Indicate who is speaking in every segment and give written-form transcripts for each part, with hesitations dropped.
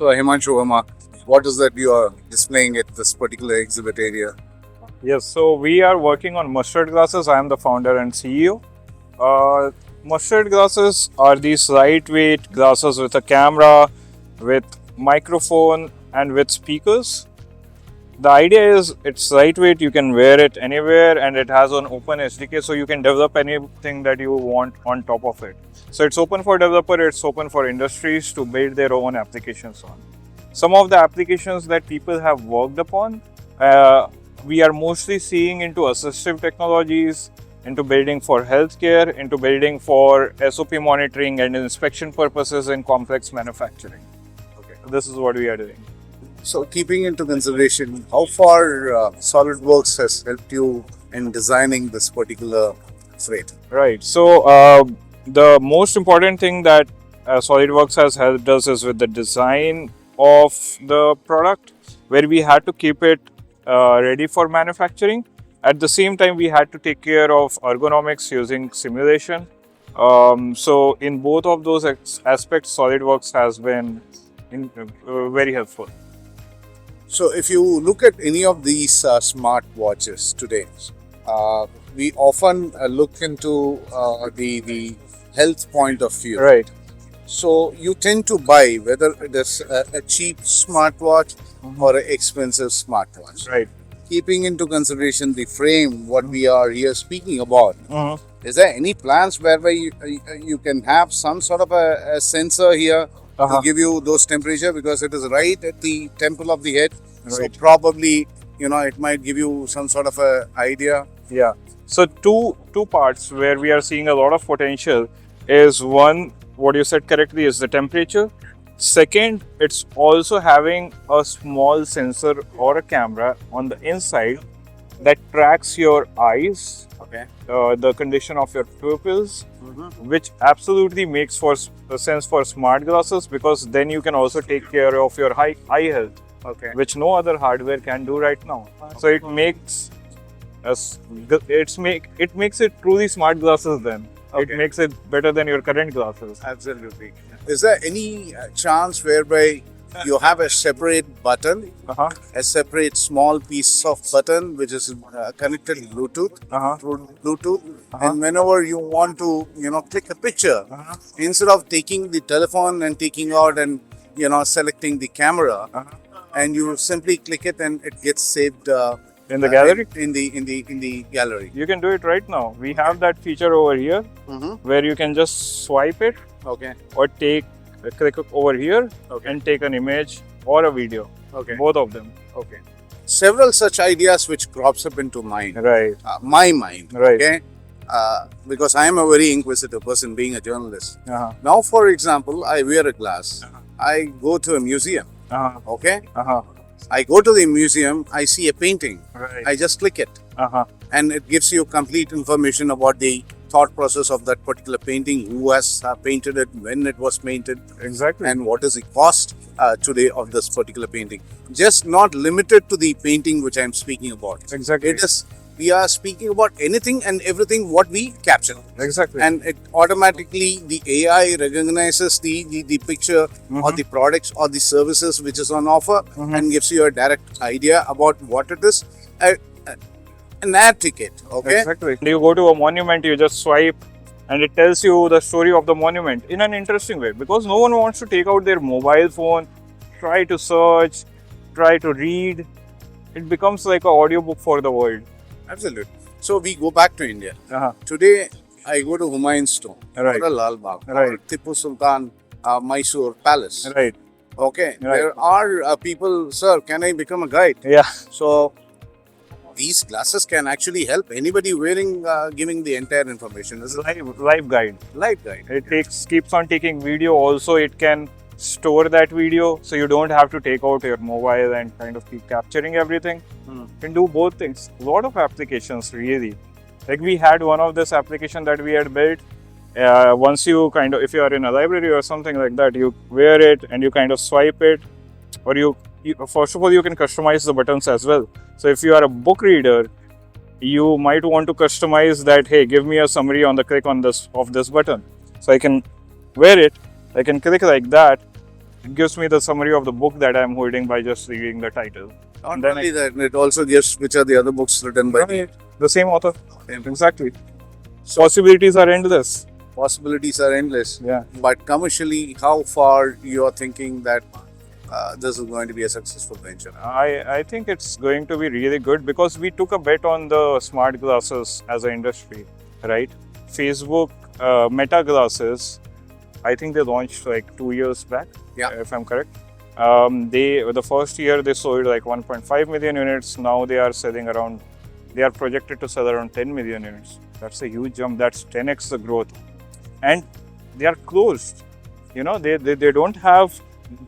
Speaker 1: So, Himanshu Verma, what is that you are displaying at this particular exhibit area?
Speaker 2: Yes, so we are working on mustard glasses. I am the founder and CEO. Uh, Mustard glasses are these lightweight glasses with a camera, with microphone, and with speakers. The idea is it's lightweight, you can wear it anywhere, and it has an open SDK, so you can develop anything that you want on top of it. So it's open for developer, it's open for industries to build their own applications on. Some of the applications that people have worked upon, we are mostly seeing into assistive technologies, into building for healthcare, into building for SOP monitoring and inspection purposes in complex manufacturing.
Speaker 1: Okay.
Speaker 2: This is what we are doing.
Speaker 1: So, keeping into consideration, how far SolidWorks has helped you in designing this particular freight?
Speaker 2: Right. So the most important thing that SolidWorks has helped us is with the design of the product, where we had to keep it ready for manufacturing. At the same time, we had to take care of ergonomics using simulation. So in both of those aspects, SolidWorks has been very helpful.
Speaker 1: So, if you look at any of these smart watches today, we often look into the health point of view.
Speaker 2: Right.
Speaker 1: So, you tend to buy whether it is a cheap smartwatch or an expensive smartwatch.
Speaker 2: Right.
Speaker 1: Keeping into consideration the frame, what we are here speaking about,
Speaker 2: Mm-hmm.
Speaker 1: is there any plans whereby you can have some sort of a sensor here to give you those temperature, because it is right at the temple of the head? So
Speaker 2: Right.
Speaker 1: probably, it might give you some sort of a idea.
Speaker 2: Yeah. So two parts where we are seeing a lot of potential is one, what you said correctly, is the temperature. Second, it's also having a small sensor or a camera on the inside that tracks your eyes,
Speaker 1: Okay.
Speaker 2: the condition of your pupils, which absolutely makes sense for smart glasses, because then you can also take care of your eye health,
Speaker 1: Okay.
Speaker 2: which no other hardware can do right now. So it makes it makes it truly smart glasses then.
Speaker 1: Okay.
Speaker 2: It makes it better than your current glasses.
Speaker 1: Absolutely. Is there any chance whereby you have a separate button,
Speaker 2: Uh-huh.
Speaker 1: a separate small piece of button which is connected Bluetooth,
Speaker 2: Uh-huh.
Speaker 1: through Bluetooth, and whenever you want to, click a picture, instead of taking the telephone and taking out and selecting the camera, and you simply click it and it gets saved
Speaker 2: In the gallery?
Speaker 1: in the gallery.
Speaker 2: You can do it right now. We have that feature over here where you can just swipe it
Speaker 1: Okay.
Speaker 2: or click over here
Speaker 1: Okay.
Speaker 2: and take an image or a video.
Speaker 1: Okay.
Speaker 2: Both of them.
Speaker 1: Okay. Several such ideas which crops up into mind.
Speaker 2: Right.
Speaker 1: My mind.
Speaker 2: Right.
Speaker 1: Okay. Because I am a very inquisitive person, being a journalist.
Speaker 2: Uh-huh.
Speaker 1: Now, for example, I wear a glass. I go to a museum.
Speaker 2: Uh-huh.
Speaker 1: Okay.
Speaker 2: Uh-huh.
Speaker 1: I go to the museum. I see a painting.
Speaker 2: Right.
Speaker 1: I just click it,
Speaker 2: Uh-huh.
Speaker 1: and it gives you complete information about the thought process of that particular painting, who has painted it, when it was painted,
Speaker 2: Exactly.
Speaker 1: and what is the cost today of this particular painting. Just not limited to the painting which I am speaking about.
Speaker 2: Exactly.
Speaker 1: It is, we are speaking about anything and everything what we capture.
Speaker 2: Exactly.
Speaker 1: And it automatically, the AI recognizes the picture or the products or the services which is on offer and gives you a direct idea about what it is. An air ticket, okay?
Speaker 2: Exactly. You go to a monument, you just swipe, and it tells you the story of the monument in an interesting way, because no one wants to take out their mobile phone, try to search, try to read. It becomes like an audiobook for the world.
Speaker 1: Absolutely. So we go back to India.
Speaker 2: Uh-huh.
Speaker 1: Today, I go to Humayun's tomb,
Speaker 2: Right.
Speaker 1: or Lal Bagh, or
Speaker 2: Right.
Speaker 1: Tipu Sultan Mysore Palace.
Speaker 2: Right.
Speaker 1: Okay,
Speaker 2: Right.
Speaker 1: there are people, sir, can I become a guide?
Speaker 2: Yeah.
Speaker 1: So these glasses can actually help anybody wearing, giving the entire information. It's a
Speaker 2: Live guide.
Speaker 1: live guide.
Speaker 2: It keeps on taking video. Also, it can store that video, so you don't have to take out your mobile and kind of keep capturing everything. You can do both things. A lot of applications, really. Like we had one of this application that we had built. Once you if you are in a library or something like that, you wear it and you kind of swipe it, or you first of all, you can customize the buttons as well. So if you are a book reader, you might want to customize that. Hey, give me a summary on the click on this button. So I can wear it. I can click like that, It gives me the summary of the book that I'm holding by just reading the title.
Speaker 1: Not
Speaker 2: Then
Speaker 1: only that, it also gives which are the other books written by
Speaker 2: the same author. Exactly. Possibilities are endless.
Speaker 1: possibilities are endless.
Speaker 2: Yeah.
Speaker 1: But commercially, how far you are thinking that this is going to be a successful venture?
Speaker 2: I think it's going to be really good because we took a bet on the smart glasses as an industry, right? Facebook Meta glasses, I think they launched like 2 years back, if I'm correct. The first year they sold like 1.5 million units. Now they are selling around, they are projected to sell around 10 million units. That's a huge jump. That's 10x the growth. And they are closed. You know, they don't have,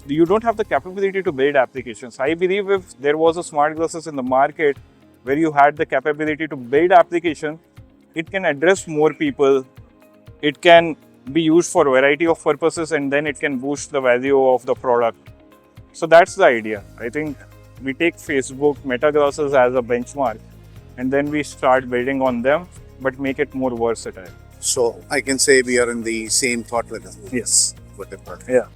Speaker 2: you don't have the capability to build applications. I believe if there was a smart glasses in the market where you had the capability to build application, it can address more people. It can be used for a variety of purposes and then it can boost the value of the product. So that's the idea. I think we take Facebook Meta glasses as a benchmark and then we start building on them, but make it more versatile.
Speaker 1: So I can say we are in the same thought with them.
Speaker 2: Yes.
Speaker 1: With the product.
Speaker 2: Yeah.